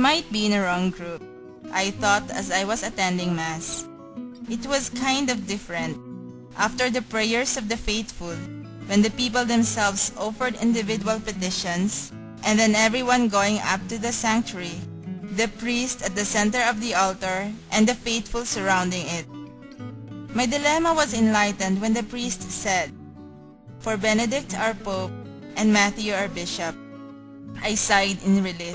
might be in a wrong group, I thought as I was attending Mass. It was kind of different. After the prayers of the faithful, when the people themselves offered individual petitions, and then everyone going up to the sanctuary, the priest at the center of the altar, and the faithful surrounding it. My dilemma was enlightened when the priest said, "For Benedict our Pope, and Matthew our Bishop." I sighed in relief.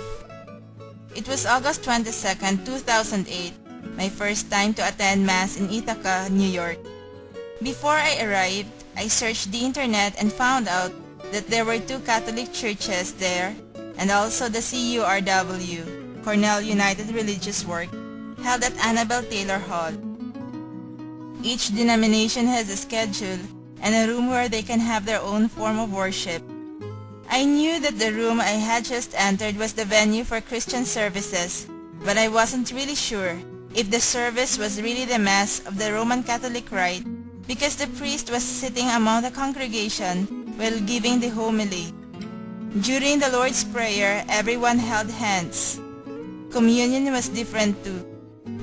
It was August 22nd, 2008, my first time to attend Mass in Ithaca, New York. Before I arrived, I searched the internet and found out that there were 2 Catholic churches there, and also the CURW, Cornell United Religious Work, held at Annabel Taylor Hall. Each denomination has a schedule and a room where they can have their own form of worship. I knew that the room I had just entered was the venue for Christian services, but I wasn't really sure if the service was really the Mass of the Roman Catholic Rite, because the priest was sitting among the congregation while giving the homily. During the Lord's Prayer, everyone held hands. Communion was different too.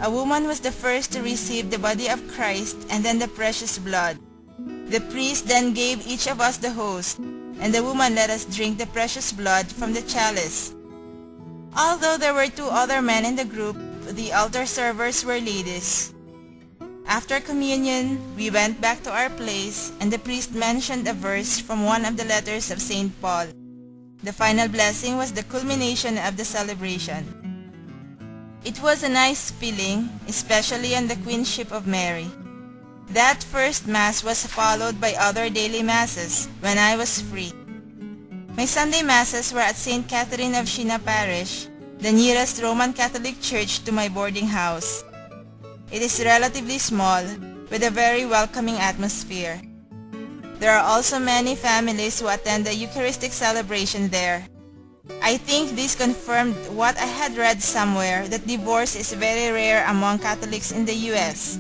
A woman was the first to receive the body of Christ and then the precious blood. The priest then gave each of us the host, and the woman let us drink the precious blood from the chalice. Although there were 2 other men in the group, the altar servers were ladies. After communion, we went back to our place, and the priest mentioned a verse from one of the letters of St. Paul. The final blessing was the culmination of the celebration. It was a nice feeling, especially on the Queenship of Mary. That first Mass was followed by other daily Masses when I was free. My Sunday Masses were at St. Catherine of Siena Parish, the nearest Roman Catholic church to my boarding house. It is relatively small, with a very welcoming atmosphere. There are also many families who attend the Eucharistic celebration there. I think this confirmed what I had read somewhere, that divorce is very rare among Catholics in the US.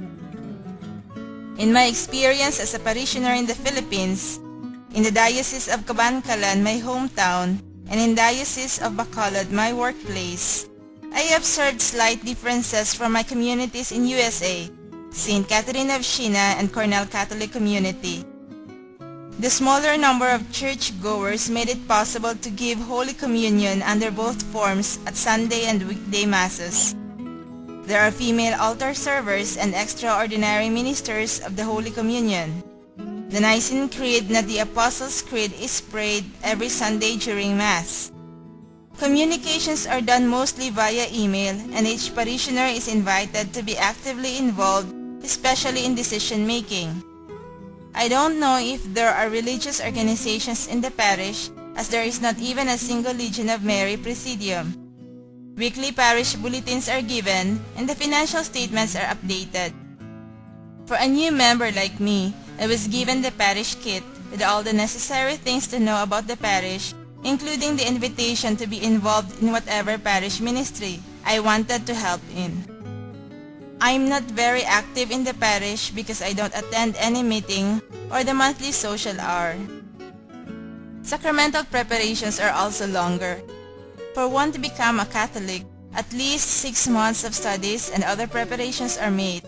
In my experience as a parishioner in the Philippines, in the Diocese of Cabancalan, my hometown, and in Diocese of Bacolod, my workplace, I observed slight differences from my communities in USA, St. Catherine of Siena and Cornell Catholic Community. The smaller number of church-goers made it possible to give Holy Communion under both forms at Sunday and weekday Masses. There are female altar servers and extraordinary ministers of the Holy Communion. The Nicene Creed, not the Apostles' Creed, is prayed every Sunday during Mass. Communications are done mostly via email, and each parishioner is invited to be actively involved, especially in decision-making. I don't know if there are religious organizations in the parish, as there is not even a single Legion of Mary Presidium. Weekly parish bulletins are given, and the financial statements are updated. For a new member like me, I was given the parish kit with all the necessary things to know about the parish, including the invitation to be involved in whatever parish ministry I wanted to help in. I'm not very active in the parish because I don't attend any meeting or the monthly social hour. Sacramental preparations are also longer. For one to become a Catholic, at least 6 months of studies and other preparations are made.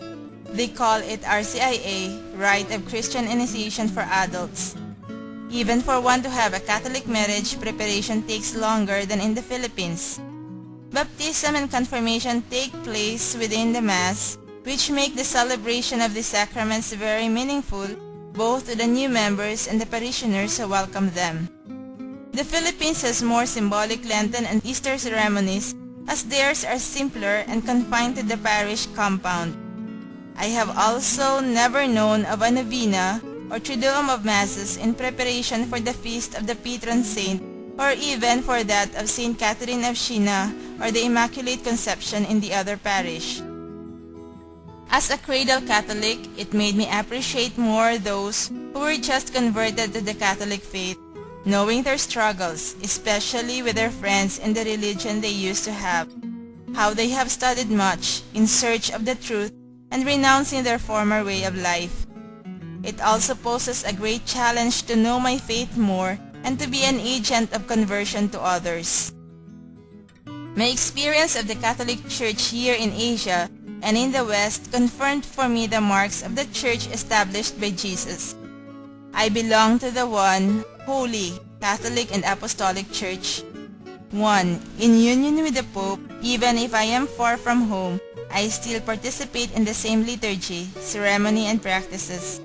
They call it RCIA, Rite of Christian Initiation for Adults. Even for one to have a Catholic marriage, preparation takes longer than in the Philippines. Baptism and confirmation take place within the Mass, which make the celebration of the sacraments very meaningful, both to the new members and the parishioners who welcome them. The Philippines has more symbolic Lenten and Easter ceremonies, as theirs are simpler and confined to the parish compound. I have also never known of a novena or Triduum of Masses in preparation for the feast of the patron saint, or even for that of St. Catherine of Siena or the Immaculate Conception in the other parish. As a cradle Catholic, it made me appreciate more those who were just converted to the Catholic faith, knowing their struggles, especially with their friends in the religion they used to have, how they have studied much in search of the truth and renouncing their former way of life. It also poses a great challenge to know my faith more and to be an agent of conversion to others. My experience of the Catholic Church here in Asia and in the West confirmed for me the marks of the Church established by Jesus. I belong to the one, holy, Catholic and Apostolic Church. 1. In union with the Pope, even if I am far from home, I still participate in the same liturgy, ceremony and practices.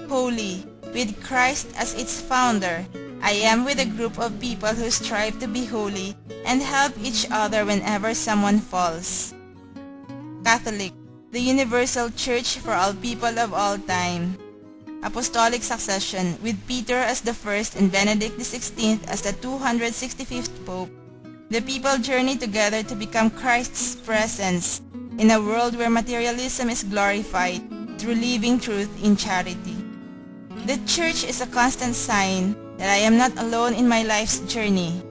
Holy, with Christ as its founder, I am with a group of people who strive to be holy and help each other whenever someone falls. Catholic, the universal church for all people of all time. Apostolic succession, with Peter as the first and Benedict XVI as the 265th Pope. The people journey together to become Christ's presence in a world where materialism is glorified through living truth in charity. The Church is a constant sign that I am not alone in my life's journey.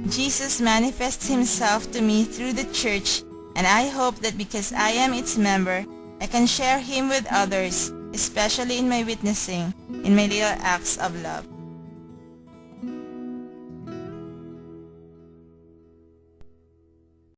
Jesus manifests Himself to me through the Church, and I hope that because I am its member, I can share Him with others, especially in my witnessing, in my little acts of love.